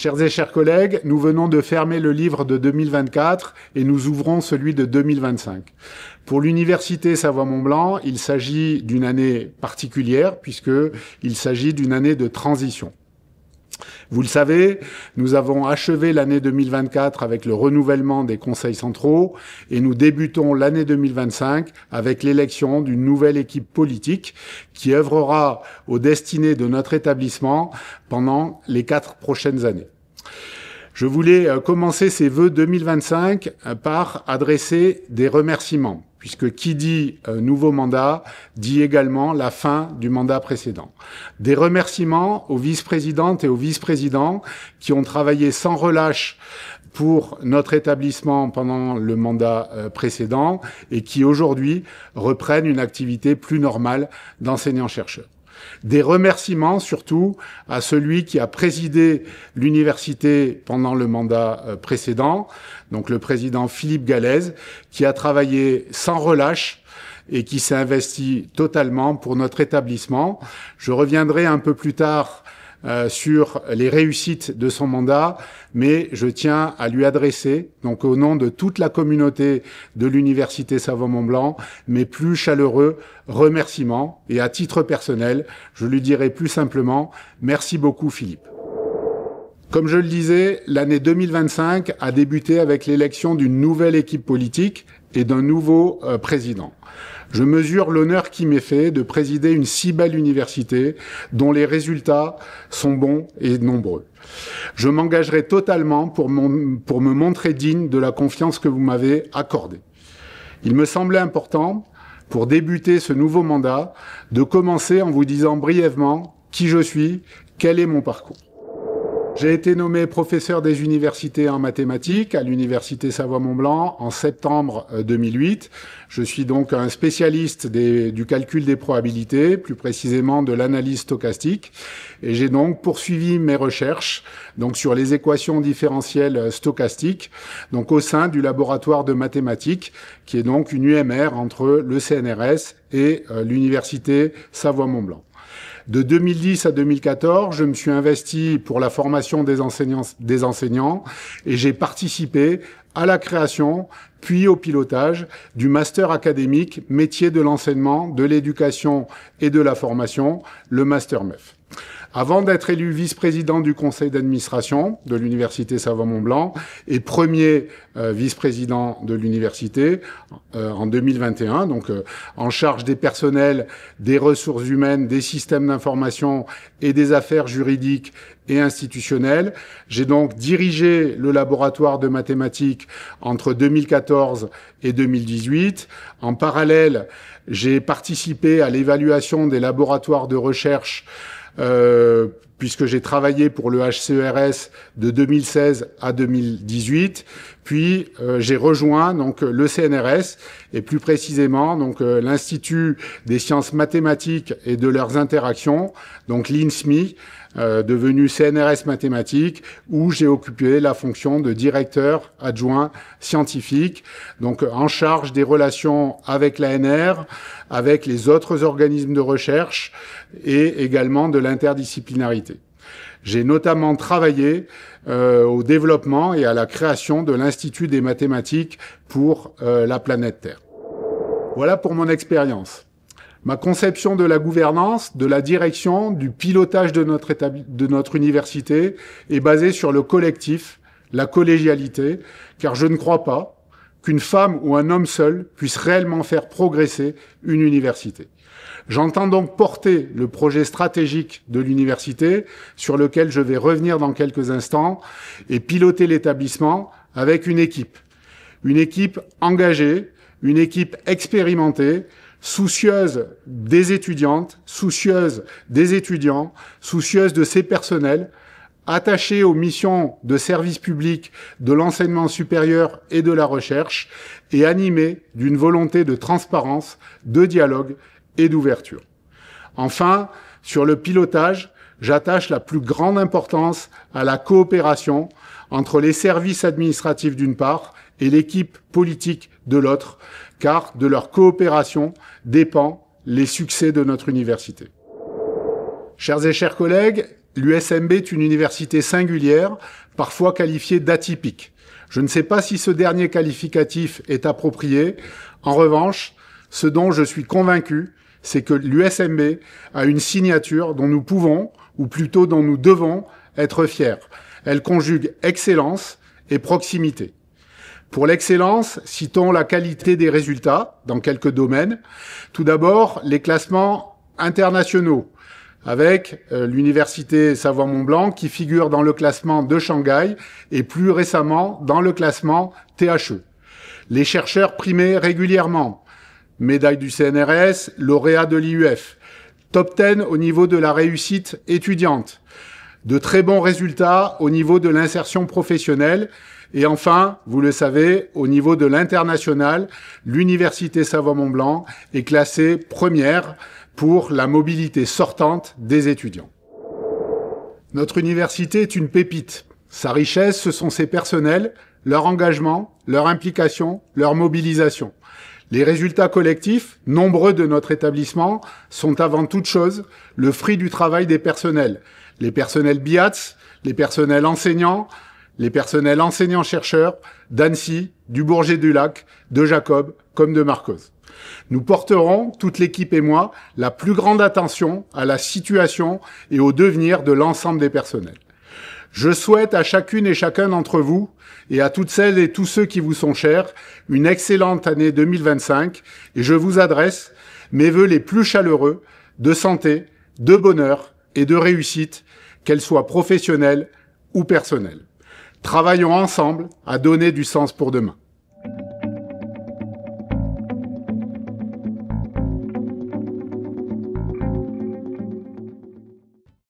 Chers et chers collègues, nous venons de fermer le livre de 2024 et nous ouvrons celui de 2025. Pour l'Université Savoie-Mont-Blanc, il s'agit d'une année particulière puisqu'il s'agit d'une année de transition. Vous le savez, nous avons achevé l'année 2024 avec le renouvellement des conseils centraux et nous débutons l'année 2025 avec l'élection d'une nouvelle équipe politique qui œuvrera aux destinées de notre établissement pendant les 4 prochaines années. Je voulais commencer ces vœux 2025 par adresser des remerciements, puisque qui dit nouveau mandat dit également la fin du mandat précédent. Des remerciements aux vice-présidentes et aux vice-présidents qui ont travaillé sans relâche pour notre établissement pendant le mandat précédent et qui aujourd'hui reprennent une activité plus normale d'enseignants-chercheurs. Des remerciements surtout à celui qui a présidé l'université pendant le mandat précédent, donc le président Philippe Gallez, qui a travaillé sans relâche et qui s'est investi totalement pour notre établissement. Je reviendrai un peu plus tard sur les réussites de son mandat, mais je tiens à lui adresser, donc au nom de toute la communauté de l'Université Savoie-Mont-Blanc, mes plus chaleureux remerciements. Et à titre personnel, je lui dirai plus simplement « Merci beaucoup Philippe ». Comme je le disais, l'année 2025 a débuté avec l'élection d'une nouvelle équipe politique et d'un nouveau président. Je mesure l'honneur qui m'est fait de présider une si belle université dont les résultats sont bons et nombreux. Je m'engagerai totalement pour me montrer digne de la confiance que vous m'avez accordée. Il me semblait important, pour débuter ce nouveau mandat, de commencer en vous disant brièvement qui je suis, quel est mon parcours. J'ai été nommé professeur des universités en mathématiques à l'Université Savoie-Mont-Blanc en septembre 2008. Je suis donc un spécialiste du calcul des probabilités, plus précisément de l'analyse stochastique. Et j'ai donc poursuivi mes recherches sur les équations différentielles stochastiques, au sein du laboratoire de mathématiques, qui est donc une UMR entre le CNRS et l'Université Savoie-Mont-Blanc. De 2010 à 2014, je me suis investi pour la formation des enseignants et j'ai participé à la création, puis au pilotage du master académique métier de l'enseignement, de l'éducation et de la formation, le Master MEF. Avant d'être élu vice-président du conseil d'administration de l'Université Savoie-Mont-Blanc et premier vice-président de l'université en 2021, en charge des personnels, des ressources humaines, des systèmes d'information et des affaires juridiques et institutionnelles. J'ai donc dirigé le laboratoire de mathématiques entre 2014 et 2018. En parallèle, j'ai participé à l'évaluation des laboratoires de recherche puisque j'ai travaillé pour le HCERS de 2016 à 2018, puis j'ai rejoint le CNRS et plus précisément l'Institut des sciences mathématiques et de leurs interactions, l'INSMI, devenu CNRS mathématiques, où j'ai occupé la fonction de directeur adjoint scientifique, en charge des relations avec l'ANR, avec les autres organismes de recherche et également de l'interdisciplinarité. J'ai notamment travaillé au développement et à la création de l'Institut des mathématiques pour la planète Terre. Voilà pour mon expérience. Ma conception de la gouvernance, de la direction, du pilotage de notre université est basée sur le collectif, la collégialité, car je ne crois pas qu'une femme ou un homme seul puisse réellement faire progresser une université. J'entends donc porter le projet stratégique de l'université, sur lequel je vais revenir dans quelques instants, et piloter l'établissement avec une équipe engagée, une équipe expérimentée, soucieuse des étudiantes, soucieuse des étudiants, soucieuse de ses personnels, attachée aux missions de service public de l'enseignement supérieur et de la recherche et animée d'une volonté de transparence, de dialogue et d'ouverture. Enfin, sur le pilotage, j'attache la plus grande importance à la coopération entre les services administratifs d'une part et l'équipe politique de l'autre, car de leur coopération dépend les succès de notre université. Chers et chers collègues, l'USMB est une université singulière, parfois qualifiée d'atypique. Je ne sais pas si ce dernier qualificatif est approprié. En revanche, ce dont je suis convaincu, c'est que l'USMB a une signature dont nous pouvons, ou plutôt dont nous devons, être fiers. Elle conjugue excellence et proximité. Pour l'excellence, citons la qualité des résultats dans quelques domaines. Tout d'abord, les classements internationaux, avec l'université Savoie-Mont-Blanc qui figure dans le classement de Shanghai et plus récemment dans le classement THE. Les chercheurs primés régulièrement, médaille du CNRS, lauréat de l'IUF, top 10 au niveau de la réussite étudiante, de très bons résultats au niveau de l'insertion professionnelle et enfin, vous le savez, au niveau de l'international, l'université Savoie-Mont-Blanc est classée première pour la mobilité sortante des étudiants. Notre université est une pépite. Sa richesse, ce sont ses personnels, leur engagement, leur implication, leur mobilisation. Les résultats collectifs, nombreux de notre établissement, sont avant toute chose le fruit du travail des personnels. Les personnels BIATS, les personnels enseignants, les personnels enseignants-chercheurs d'Annecy, du Bourget-du-Lac, de Jacob comme de Marcoz. Nous porterons, toute l'équipe et moi, la plus grande attention à la situation et au devenir de l'ensemble des personnels. Je souhaite à chacune et chacun d'entre vous, et à toutes celles et tous ceux qui vous sont chers, une excellente année 2025, et je vous adresse mes vœux les plus chaleureux de santé, de bonheur et de réussite, qu'elles soient professionnelles ou personnelles. Travaillons ensemble à donner du sens pour demain.